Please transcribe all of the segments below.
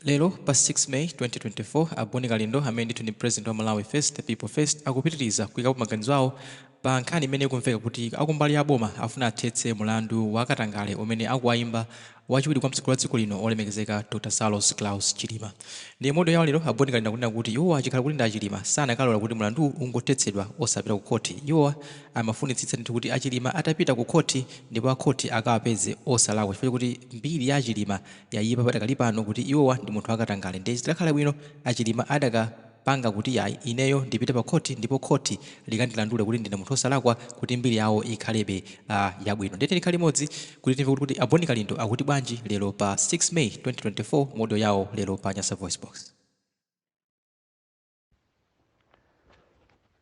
Lero pa 6 May 2024 Boni Kalindo amene ndithu ndi president wa Malawi First People First akupitiriza kuyikapo maganizo awo pa nkhani imene ikumveka kuti akumbali aboma afuna athetse mulandu wa katangale umene akuwayimba wachiwiri kwa mtsogoleri wa dziko lino olemekezeka Dr. Saulos Klaus Chilima. Ndi modo yawo lero Boni Kalindo kunena kuti iwo achikhala kuti ndi Achilima sanakalola kuti mulandu ungothetsedwa osapita ku khoti. Iwo amafunitsitsa ndithu kuti Achilima atapita ku khoti ndipo akhoti akawapeze osalakwa chifukwa kuti mbiri ya Achilima yayipa padakali pano kuti iwowa ndi munthu wakatangale. Ndi zitakhala bwino Achilima adakapanga kuti yayi ineyo ndipite pa khoti ndipo khoti likandilandule kuti ndine munthu osalakwa kuti mbiri yawo ikhalebe yabwino. Ndete likhali limodzi kuti timve kuti Boni Kalindo akuti bwanji lero pa 6 May 2024 modo yawo lero pa Nyasa Voice Box.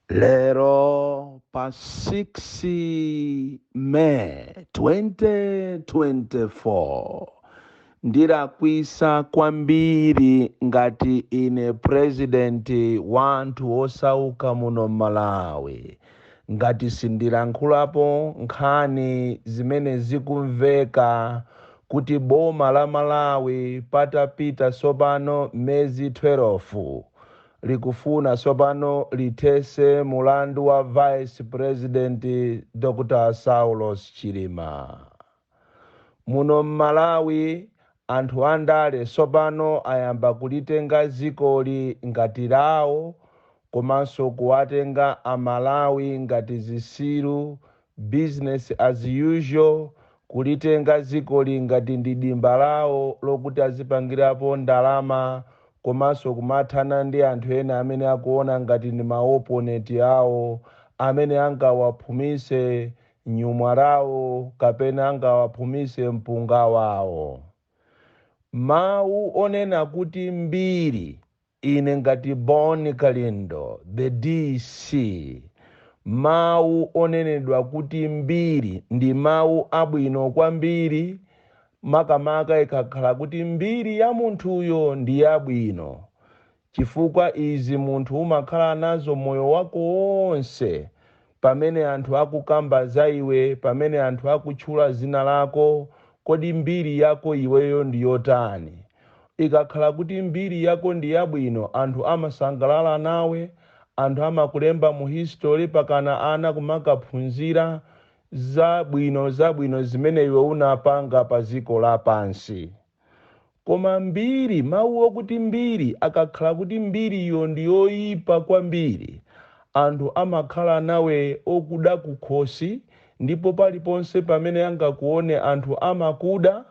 Lero pa 6 May 2024 ndirakwisa kwambiri ngati ine president wa anthu osauka muno Malawi ngati sindilankhulapo nkhani zimene zikumveka kuti boma la Malawi patapita sopano mezi 12 likufuna sopano lithese mulandu wa Vice President Dr. Saulos Chilima. Muno Malawi anthu andale sopano ayamba kulitenga zikoli ngati lawo komanso kuwatenga Amalawi ngati zisiru, business as usual, kulitenga zikoli ngati ndi dimba lawo lokuti azipangirapo ndalama komanso kumathana ndi anthu ena amene akuona ngati ndi maopponent awo amene angawaphumise nyumwa lawo kapena angawaphumise mpunga wawo. Mawu onena kuti mbiri ine ngati Boni Kalindo the DC, mawu onenedwa kuti mbiri ndi mawu abwino kwambiri makamaka ikakhala kuti mbiri ya munthuyo ndi yabwino chifukwa izi munthu umakhala nazo moyo wako wonse pamene anthu akukamba za iwe, pamene anthu akutchula zina lako, kodi mbiri yako iweyo ndi yotani. Ikakhala kuti mbiri yako ndi yabwino anthu amasangalala nawe, anthu amakulemba mu history pakana ana kumakaphunzira zabwino zimene iwe unapanga pa ziko lapansi. Koma mbiri, mawu okuti mbiri akakhala kuti mbiri iyo ndi yoyipa kwambiri, anthu amakhala nawe okuda kukhosi ndipo paliponse pamene angakuone anthu amakuda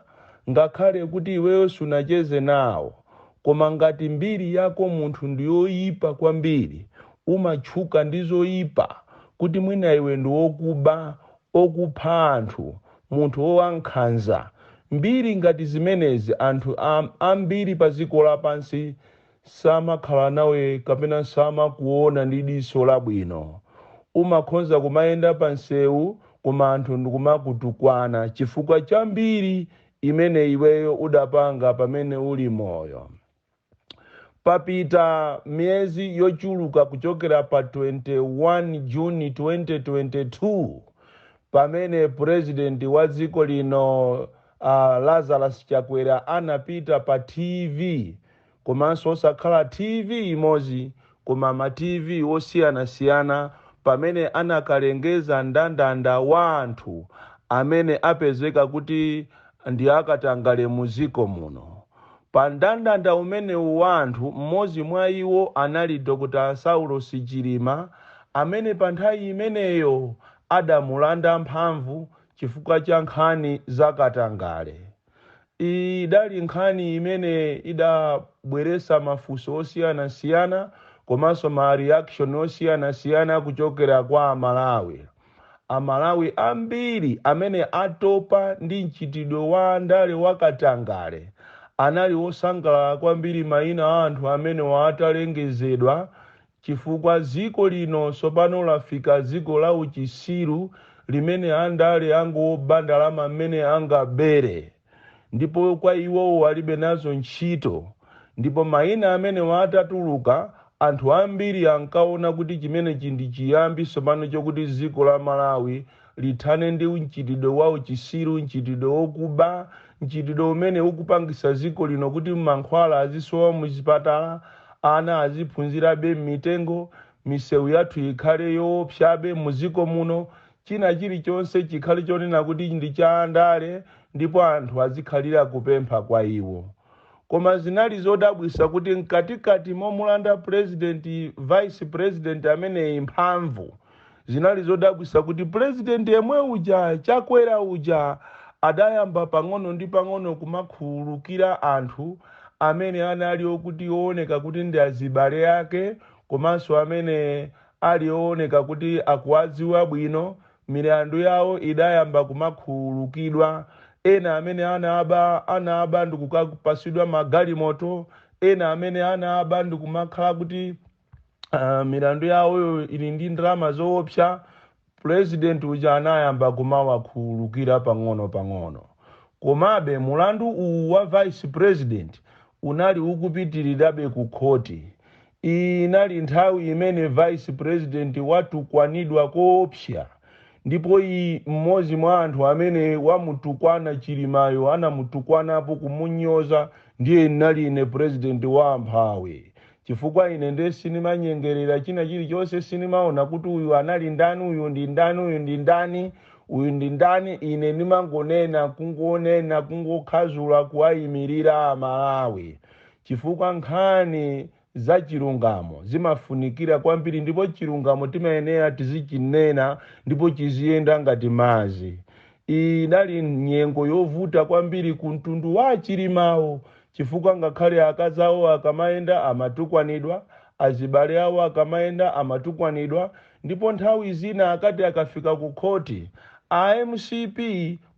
ngakhale kuti iweyo sunacheze nawo. Koma ngati mbiri yako munthu ndi yoyipa kwambiri, umatchuka ndi zoyipa kuti mwina iwe ndi wokuba, okupha anthu, munthu wowankhanza, mbiri ngati zimenezi anthu ambiri pa ziko lapansi samakhala nawe kapena samakuona ndi diso labwino. Umakhonza kumayenda pa nsewu koma anthu ndikumakutukwana chifukwa cha mbiri imene iweyo udapanga pamene uli moyo. Papita miezi yochuluka kuchokera pa 21 Juni 2022 pamene president wa dziko lino Lazarus Chakwera anapita pa TV, komanso osakhala TV imodzi koma ma TV osiyanasiyana pamene anakalengeza ndandanda wa anthu amene apezeka kuti ndi akatangale muziko muno. Pa ndandanda umene wa anthu mmodzi mwa iwo anali Dr. Saulos Chilima amene pa nthawi imeneyo adamulanda mphamvu chifukwa cha nkhani zakatangale. Idali nkhani imene idabweresa mafunso osiyanasiyana komanso ma reaction osiyanasiyana kuchokera kwa Amalawi. Amalawi ambiri amene atopa ndi mchitidwe wa ndale wakatangale anali osangalala kwambiri mayina a anthu amene watalengezedwa chifukwa ziko lino sopano lafika ziko la uchisiru limene andale angoba ndalama mmene angabere, ndipo kwa iwo walibe nazo ntchito. Ndipo mayina amene watatuluka anthu ambiri ankaona kuti chimene chindi chiyambi sopano chokuti ziko la Malawi lithane ndi mchitidwe wa uchisiru, mchitidwe wokuba, mchitidwe umene ukupangisa dziko lino kuti mankhwala azisowa muzipatala, ana aziphunzirabe m'mitengo, misewu yathu ikhale yoopsabe muziko muno, china chilichonse chikhale chonena kuti ndi cha ndale, ndipo anthu azikhalira kupempha kwa iwo. Koma zinali zodabwisa kuti mkatikati momulanda president vice president ameneyi mphamvu, zinali zodabwisa kuti president yemwe uja Chakwera uja adayamba pang'ono ndi pang'ono kumakhululukira anthu amene anali okuti ooneka kuti ndi azibale ake, komanso amene ali ooneka kuti akuwadziwa bwino, milandu yawo idayamba kumakhululukidwa. Ena amene anaba ndikukapasidwa magalimoto, ena amene anaba ndikumakhala kuti milandu yawo ili ndi ndalama zoopsa, president uja anayamba kumawakhululukira pang'ono pang'ono. Komabe mulandu uwu wa vice president unali ukupitirirabe ku khoti. Inali nthawi imene vice president watukwanidwa koopsa, ndipo mmodzi mwa anthu amene wamutukwana Chilimayo anamutukwanapo kumunyoza ndiye nali ine president wa amphawi. Chifukwa ine nde sinimanyengerera china chilichonse, sinimaona kuti uyu anali ndani, uyu ndi ndani, uyu ndi ndani, uyu ndi ndani. Ine nimangonena kungokhazula kuwayimirira Amalawi, chifukwa nkhani za chilungamo zimafunikira kwambiri, ndipo chilungamo timayenera tizichinena ndipo chiziyenda ngati madzi. Inali nyengo yovuta kwambiri ku mtundu wa Chilimawo, chifukwa ngakhale akazi awo akamayenda amatukwanidwa, azibale awo akamayenda amatukwanidwa, ndipo nthawi zina akati akafika ku khoti, MCP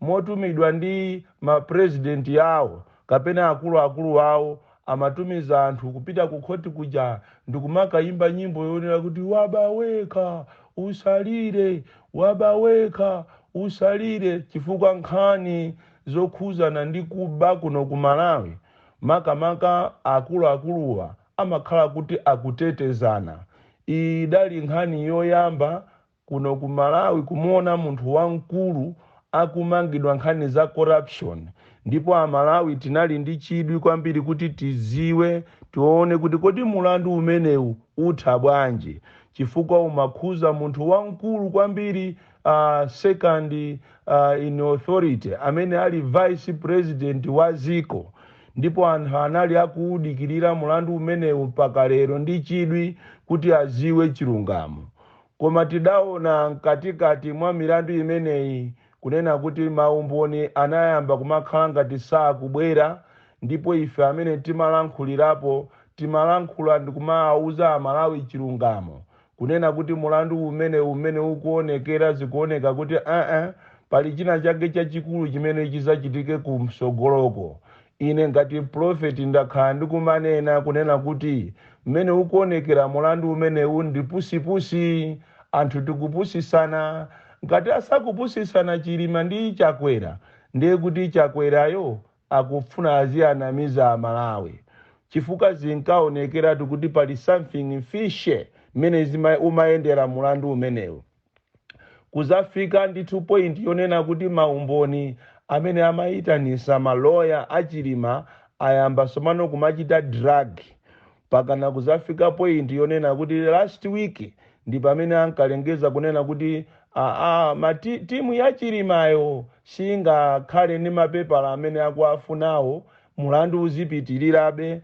motumidwa ndi mapresidenti yawo kapena akuluakulu awo amatumiza anthu kupita ku khoti kuja ndikumakayimba nyimbo yonena kuti wabaweka usalire, wabaweka usalire, chifukwa nkhani zokhuzana ndi kuba kuno ku Malawi makamaka akuluakuluwa amakhala kuti akutetezana. Idali nkhani yoyamba kuno ku Malawi kumuona munthu wamkulu akumangidwa nkhani za corruption, ndipo Amalawi tinali ndi chidwi kwambiri kuti tiziwe tione kuti kodi mulandu umenewu utha bwanji, chifukwa umakhuza munthu wamkulu kwambiri, second in authority amene ali vice president wa dziko, ndipo anthu anali akuudikirira mulandu umenewu mpaka lero ndi chidwi kuti aziwe chilungamo. Koma tidaona mkatikati mwa milandu imeneyi kunena kuti maumboni anayamba kumakhala ngati sakubwera, ndipo ife amene timalankhulirapo timalankhula ndikumawuza Amalawi chilungamo, kunena kuti mulandu umene ukuonekera zikuoneka kuti pali china chake chachikulu chimene chizachitike kumsogoloko. Ine ngati prophet ndakhala ndikumanena kunena kuti mmene ukuonekera mulandu umenewu ndi pusipusi, anthu tikupusisana. Ngati asakupusisana Chilima ndi Chakwera, ndiye kuti Chakwerayo akufuna aziyanamiza Amalawi, chifukwa zinkaonekera kuti pali something fishy mmene umayendera mulandu umenewu. Kuzafika ndi 2 point yonena kuti maumboni amene amayitanisa maloya a Chilima ayamba somano kumachita drug, pakana kuzafika point yonena kuti last week ndi pamene ankalengeza kunena kuti timu ya Chilimayo singakhale ndi mapepala amene akuafunawo, mulandu uzipitirirabe,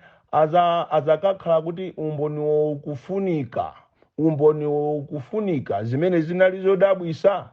azakakhala kuti umboni ukufunika zimene zinali zodabwisa,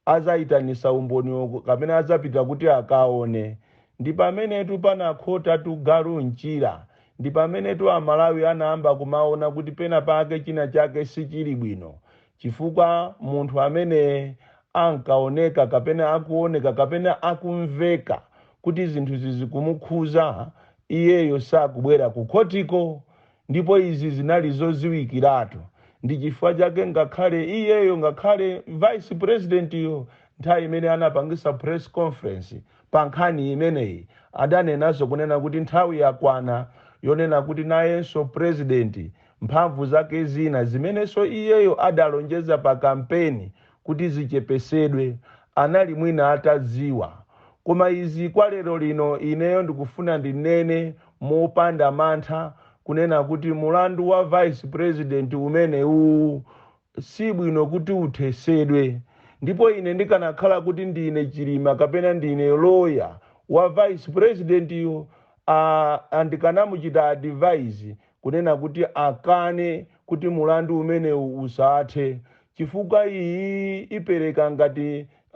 azayitanisa umboni kapena azapita kuti akaone. Ndi pamenetu panakhota tugalu mchira, ndi pamenetu Amalawi anayamba kumaona kuti pena pake china chake sichili bwino, chifukwa munthu amene ankaoneka kapena akuoneka kapena akumveka kuti zinthu zizikumukhuza, iyeyo sakubwera ku khotiko, ndipo izi zinali zoziwikiratu. Ndi chifukwa chake ngakhale iyeyo, ngakhale vice president yo nthawi imene anapangisa press conference pa nkhani imeneyi, adanenaso kunena kuti nthawi yakwana yonena kuti nayenso president mphamvu zake zina zimenenso iyeyo adalonjeza pa kampeni kuti zichepesedwe, anali mwina atadziwa. koma izi kwa lero lino ineyo ndikufuna ndinene mopanda mantha kunena kuti mulandu wa vice president umenewu si bwino kuti uthesedwe. Ndipo ine ndikanakhala kuti ndine Chilima kapena ndine lawyer wa vice president yo andikanamuchita advise kunena kuti akane kuti mulandu umenewu usathe, chifukwa iyi ipereka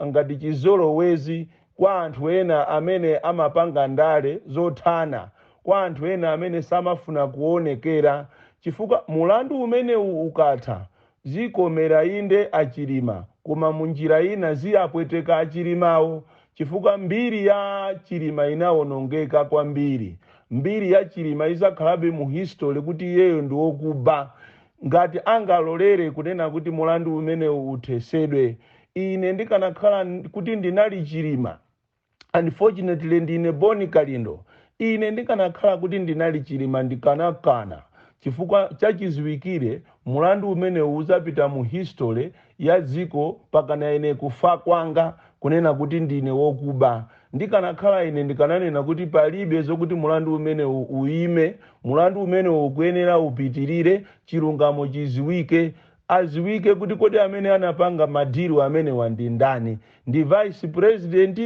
ngati chizolowezi kwa anthu ena amene amapanga ndale zothana, kwa anthu ena amene samafuna kuonekera, chifukwa mulandu umenewu ukatha zikomera inde Achilima, koma munjira ina ziyapweteka Achilimawo, chifukwa mbiri ya Chilima inawonongeka kwambiri. Mbiri ya Chilima izakhalabe mu history kuti iyeyo ndi wokuba ngati angalolere kunena kuti mulandu umenewu uthesedwe. Ine ndikanakhala kuti ndinali Chilima, unfortunately ndine Boni Kalindo, ine ndikanakhala kuti ndinali Chilima ndikanakana, chifukwa chachiziwikire mulandu umenewu uzapita mu history ya dziko pakana ine kufa kwanga kunena kuti ndine wokuba. Ndikanakhala ine ndikananena kuti palibe zokuti mulandu umenewu uime, mulandu umenewu ukuyenera upitirire, chilungamo chiziwike, aziwike kuti kodi amene anapanga madiru amene ndi ndani, ndi vice president,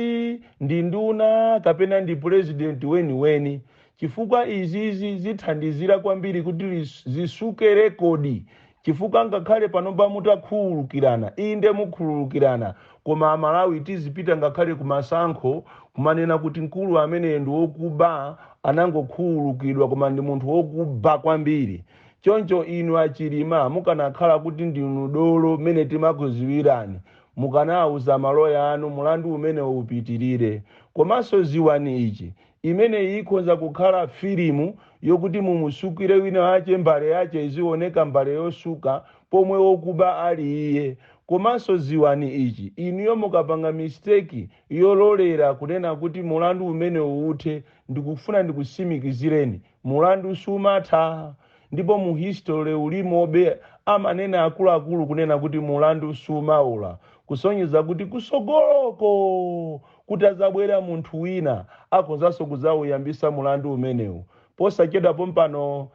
ndi nduna kapena ndi president weni. Chifukwa izizi zithandizira kwambiri kuti zisuke rekodi, chifukwa ngakhale panopa mutakhululukirana inde mukhululukirana, koma Amalawi tizipita ngakhale kumasankho kumanena kuti mkulu amene ndi wokuba anangokhululukidwa koma ndi munthu wokuba kwambiri. Choncho inu Achilima mukanakhala kuti ndinu dolo mene timakuziwirani, mukanauza maloya anu mulandu umene upitirire. Komanso ziwani ichi imene ikhonza kukhala filimu yokuti mumusukire wina wache mbale yache izioneka mbale yosuka pomwe wokuba ali iye. Komanso ziwani ichi inuyo mukapanga mistake yololera kunena kuti mulandu umene uthe, ndikufuna ndikusimikizireni mulandu sumatha. Ndipo mu history ulimobe amanena akuluakulu kunena kuti mulandu sumaula, kusonyeza kuti kusogoloko kuti azabwera munthu wina akhonzanso kuzawuyambisa mulandu umenewu. Posachedwa pompano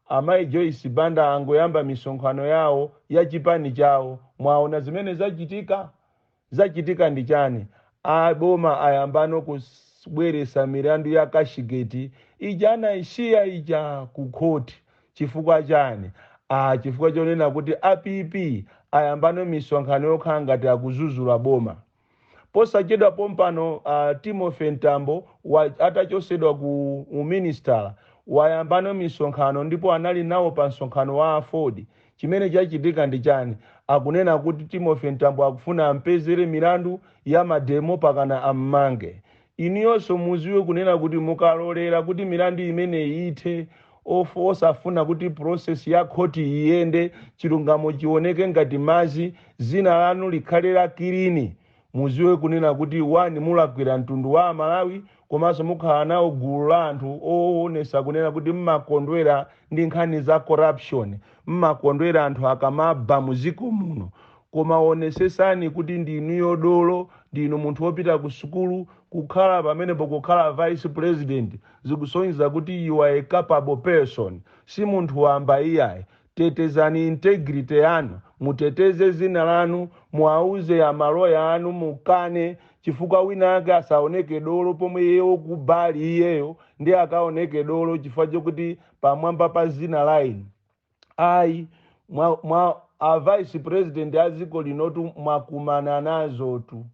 amayi Joyce Banda angoyamba misonkhano yawo ya chipani chawo, mwaona zimene zachitika ndi chani? Aboma ayambano kubweresa milandu ya Kashigeti ija anaishiya ija ku court. Chifukwa chani? Chifukwa chonena kuti APP ayambano misonkhano yokhala ngati akuzuzula boma. Posachedwa pompano Timothy Ntambo atachosedwa ku minister wayambano misonkhano, ndipo anali nawo pa msonkhano wa Afodi. Chimene chachitika ndi chani? Akunena kuti Timothy Ntambo akufuna ampezere milandu ya mademo pakana ammange. Iniyonso muziwe kunena kuti mukalolera kuti milandu imene ithe osafuna kuti process ya khoti iyende, chilungamo chioneke ngati mazi, zina lanu likhale la kilini, muziwe kunena kuti wani mulakwira mtundu wa Malawi, komanso mukhala nawo gulu la anthu oonesa kunena kuti mmakondwera ndi nkhani za corruption, mmakondwera anthu akamaba muziko muno. Koma onesesani kuti ndinu dolo, ndinu munthu wopita ku sukulu, kukhala pamene pokukhala vice president zikusonyeza kuti you are a capable person, si munthu wamba iyayi. Tetezani integrity yanu, muteteze zina lanu, muauze amaloya anu mukane, chifukwa wina ake asaoneke dolo pomwe iye okubali iyeyo ndi akaoneke dolo chifukwa chokuti pamwamba pa zina line. Vice president aziko linotu mwakumana nazo tu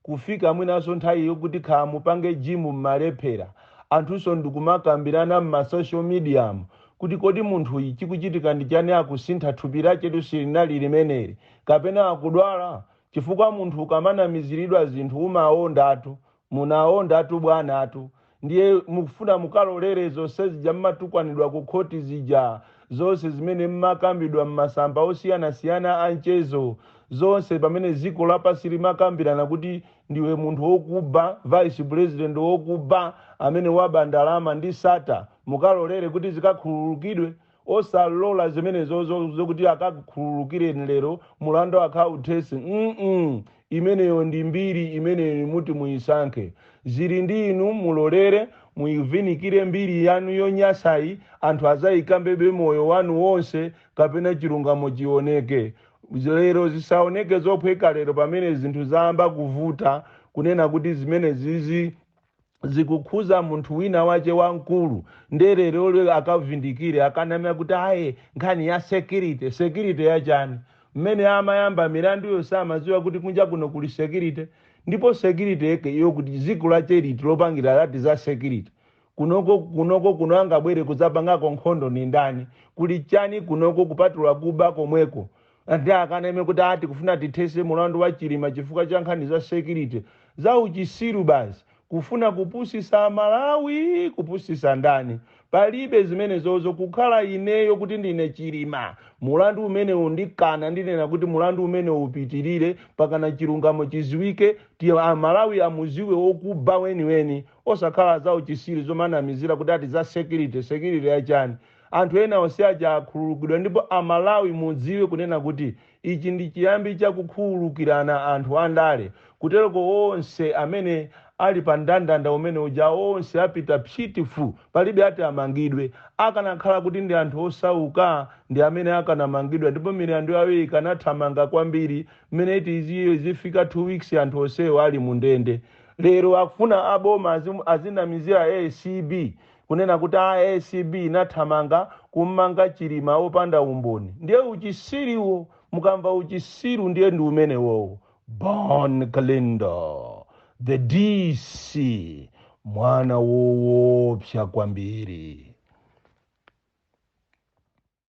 kufika mwinaso nthawi yokuti khala mupange jimu mmalephera, anthunso ndikumakambirana mma social media kuti kodi munthu ichi chikuchitika ndi chani, akusintha thupi lachetu silinali limeneli kapena akudwala. Chifukwa munthu ukamanamiziridwa zinthu umaondatu, munaondatu bwanatu. Ndiye mukufuna mukalolere zonse zija mmatukwanidwa ku khoti zija zonse zimene mmakambidwa mmasamba osiyana-siyana anchezo zonse, pamene ziko lapasi limakambirana kuti ndiwe munthu wokuba, vice president wokuba amene waba ndalama ndi sata, mukalolere kuti zikakhululukidwe. Osalola zimene zokuti akakhululukireni lero mulandu akauthesi. imeneyo ndi mbiri imeneyo muti muyisankhe. Zili ndi inu mulolere muyivinikire mbiri yanu yonyasayi, anthu azayikambebe moyo wanu wonse kapena chilungamo chioneke. Lero zisaoneke zophweka lero pamene zinthu zayamba kuvuta kunena kuti zimene zizi zikukhuza munthu wina wache wamkulu nderero akavindikire akanamya kuti aye nkhani ya security yachani. Mmene amayamba milandu yosamaziwa kuti kunja kuno kuli security, ndipo security yake iyo kuti dziko la charity lopangira lati za security. Kunoko kuno angabwere kudzapangako nkhondo ni ndani, kuli chani kunoko kupatula kuba komweko. Andi akaneme kuti ati kufuna tithese mulandu wa Chilima chifukwa cha nkhani za security za uchisiru basi, kufuna kupusisa Malawi, kupusisa ndani. Palibe zimene zozo kukhala ineyo kuti ndine Chilima mulandu umene undikana ndinena kuti mulandu umene upitirire pakana chilungamo chiziwike ti Malawi amuziwe okuba weni osakhala za uchisiru zomanamizira kuti ati za security yachani. Anthu ena onse aja akhululukidwa, ndipo Amalawi mudziwe kunena kuti ichi ndi chiyambi cha kukhululukirana anthu andale. Kutereko onse amene ali pa ndandanda umene uja onse apita pchitifu, palibe ati amangidwe. Akanakhala kuti ndi anthu osauka ndi amene akanamangidwa, ndipo milandu yawo ikanathamanga kwambiri mmene iti zifika 2 weeks anthu onsewo ali mundende. Lero akufuna aboma azinamizira ACB kunena kuti ACB inathamanga kumanga Chilima opanda umboni. Ndiye uchisiriwo, mukamva uchisiru ndiye ndi umene wowo. Bon Kalendo, the DC, mwana woopsa kwambiri.